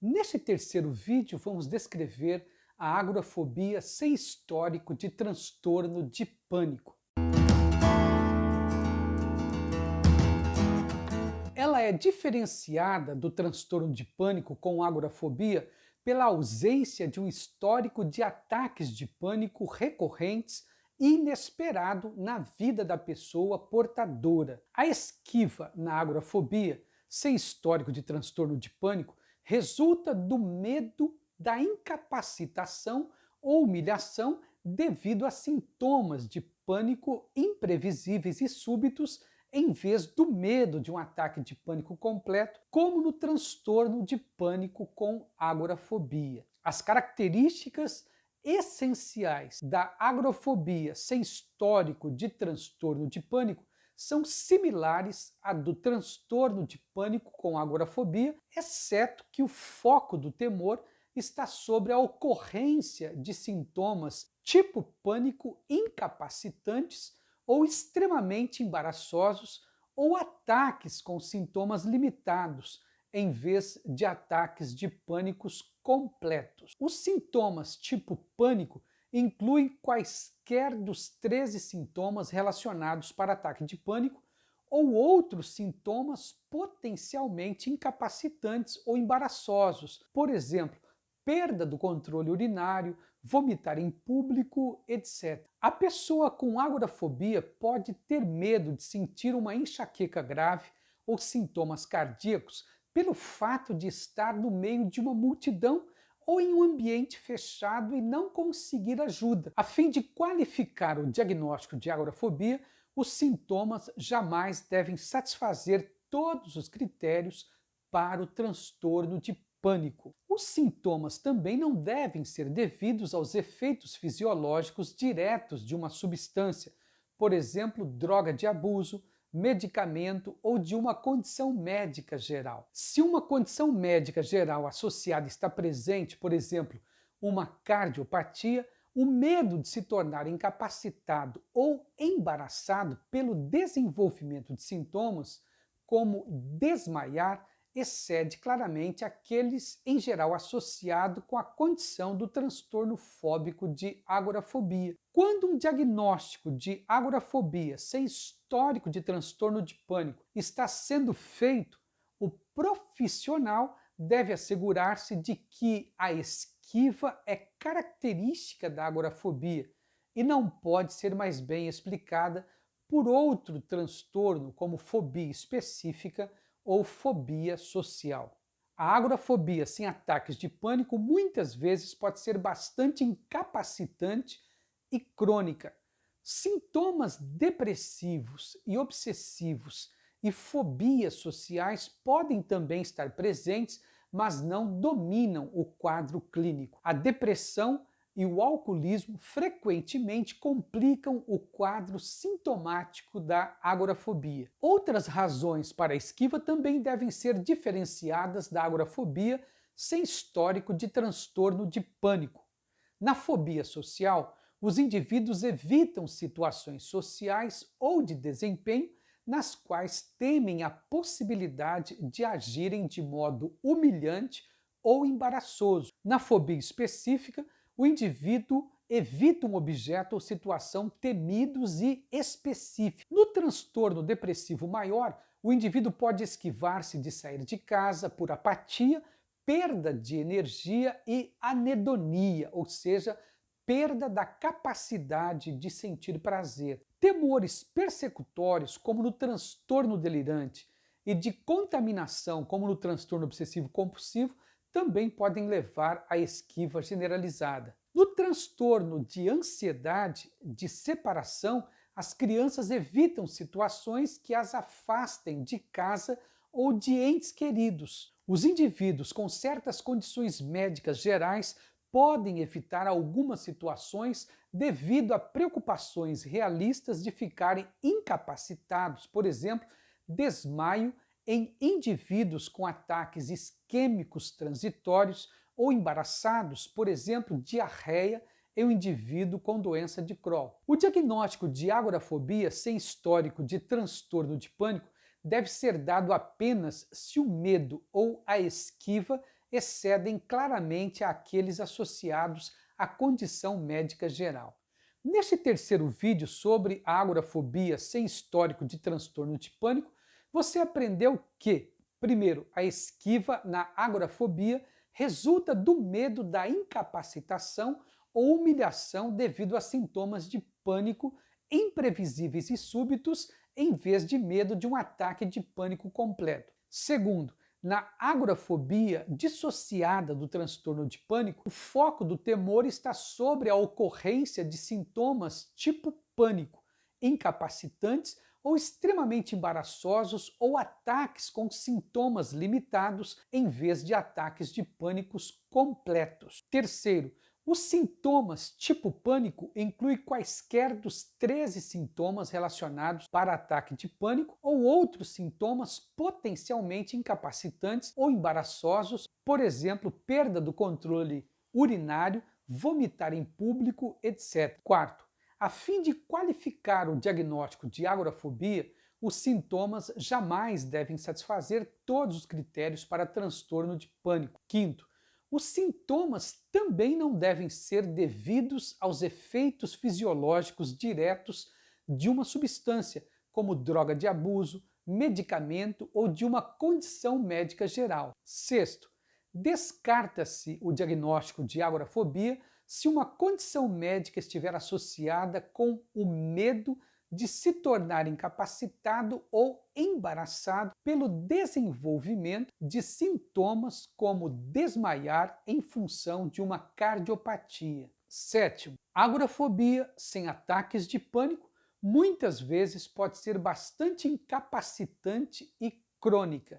Neste terceiro vídeo, vamos descrever a agorafobia sem histórico de transtorno de pânico. Ela é diferenciada do transtorno de pânico com agorafobia pela ausência de um histórico de ataques de pânico recorrentes e inesperado na vida da pessoa portadora. A esquiva na agorafobia, sem histórico de transtorno de pânico, resulta do medo da incapacitação ou humilhação devido a sintomas de pânico imprevisíveis e súbitos, em vez do medo de um ataque de pânico completo, como no transtorno de pânico com agorafobia. As características essenciais da agorafobia sem histórico de transtorno de pânico são similares à do transtorno de pânico com agorafobia, exceto que o foco do temor está sobre a ocorrência de sintomas tipo pânico incapacitantes ou extremamente embaraçosos ou ataques com sintomas limitados, em vez de ataques de pânicos completos. Os sintomas tipo pânico incluem quaisquer dos 13 sintomas relacionados para ataque de pânico ou outros sintomas potencialmente incapacitantes ou embaraçosos, por exemplo, perda do controle urinário, vomitar em público, etc. A pessoa com agorafobia pode ter medo de sentir uma enxaqueca grave ou sintomas cardíacos pelo fato de estar no meio de uma multidão ou em um ambiente fechado e não conseguir ajuda. A fim de qualificar o diagnóstico de agorafobia, os sintomas jamais devem satisfazer todos os critérios para o transtorno de pânico. Os sintomas também não devem ser devidos aos efeitos fisiológicos diretos de uma substância, por exemplo, droga de abuso, medicamento ou de uma condição médica geral. Se uma condição médica geral associada está presente, por exemplo, uma cardiopatia, o medo de se tornar incapacitado ou embaraçado pelo desenvolvimento de sintomas, como desmaiar, excede claramente aqueles em geral associado com a condição do transtorno fóbico de agorafobia. Quando um diagnóstico de agorafobia sem histórico de transtorno de pânico está sendo feito, o profissional deve assegurar-se de que a esquiva é característica da agorafobia e não pode ser mais bem explicada por outro transtorno como fobia específica ou fobia social. A agorafobia sem ataques de pânico muitas vezes pode ser bastante incapacitante e crônica. Sintomas depressivos e obsessivos e fobias sociais podem também estar presentes, mas não dominam o quadro clínico. A depressão e o alcoolismo frequentemente complicam o quadro sintomático da agorafobia. Outras razões para a esquiva também devem ser diferenciadas da agorafobia sem histórico de transtorno de pânico. Na fobia social, os indivíduos evitam situações sociais ou de desempenho nas quais temem a possibilidade de agirem de modo humilhante ou embaraçoso. Na fobia específica, o indivíduo evita um objeto ou situação temidos e específicos. No transtorno depressivo maior, o indivíduo pode esquivar-se de sair de casa por apatia, perda de energia e anedonia, ou seja, perda da capacidade de sentir prazer. Temores persecutórios, como no transtorno delirante, e de contaminação, como no transtorno obsessivo-compulsivo, também podem levar à esquiva generalizada. No transtorno de ansiedade de separação, as crianças evitam situações que as afastem de casa ou de entes queridos. Os indivíduos com certas condições médicas gerais podem evitar algumas situações devido a preocupações realistas de ficarem incapacitados, por exemplo, desmaio em indivíduos com ataques isquêmicos transitórios ou embaraçados, por exemplo, diarreia em um indivíduo com doença de Crohn. O diagnóstico de agorafobia sem histórico de transtorno de pânico deve ser dado apenas se o medo ou a esquiva excedem claramente aqueles associados à condição médica geral. Neste terceiro vídeo sobre a agorafobia sem histórico de transtorno de pânico, você aprendeu que, primeiro, a esquiva na agorafobia resulta do medo da incapacitação ou humilhação devido a sintomas de pânico imprevisíveis e súbitos, em vez de medo de um ataque de pânico completo. Segundo, na agorafobia dissociada do transtorno de pânico, o foco do temor está sobre a ocorrência de sintomas tipo pânico, incapacitantes ou extremamente embaraçosos ou ataques com sintomas limitados em vez de ataques de pânicos completos. Terceiro, os sintomas tipo pânico incluem quaisquer dos 13 sintomas relacionados para ataque de pânico ou outros sintomas potencialmente incapacitantes ou embaraçosos, por exemplo, perda do controle urinário, vomitar em público, etc. Quarto, a fim de qualificar o diagnóstico de agorafobia, os sintomas jamais devem satisfazer todos os critérios para transtorno de pânico. Quinto, os sintomas também não devem ser devidos aos efeitos fisiológicos diretos de uma substância, como droga de abuso, medicamento ou de uma condição médica geral. Sexto, descarta-se o diagnóstico de agorafobia se uma condição médica estiver associada com o medo de se tornar incapacitado ou embaraçado pelo desenvolvimento de sintomas como desmaiar em função de uma cardiopatia. Sétimo, agorafobia sem ataques de pânico muitas vezes pode ser bastante incapacitante e crônica.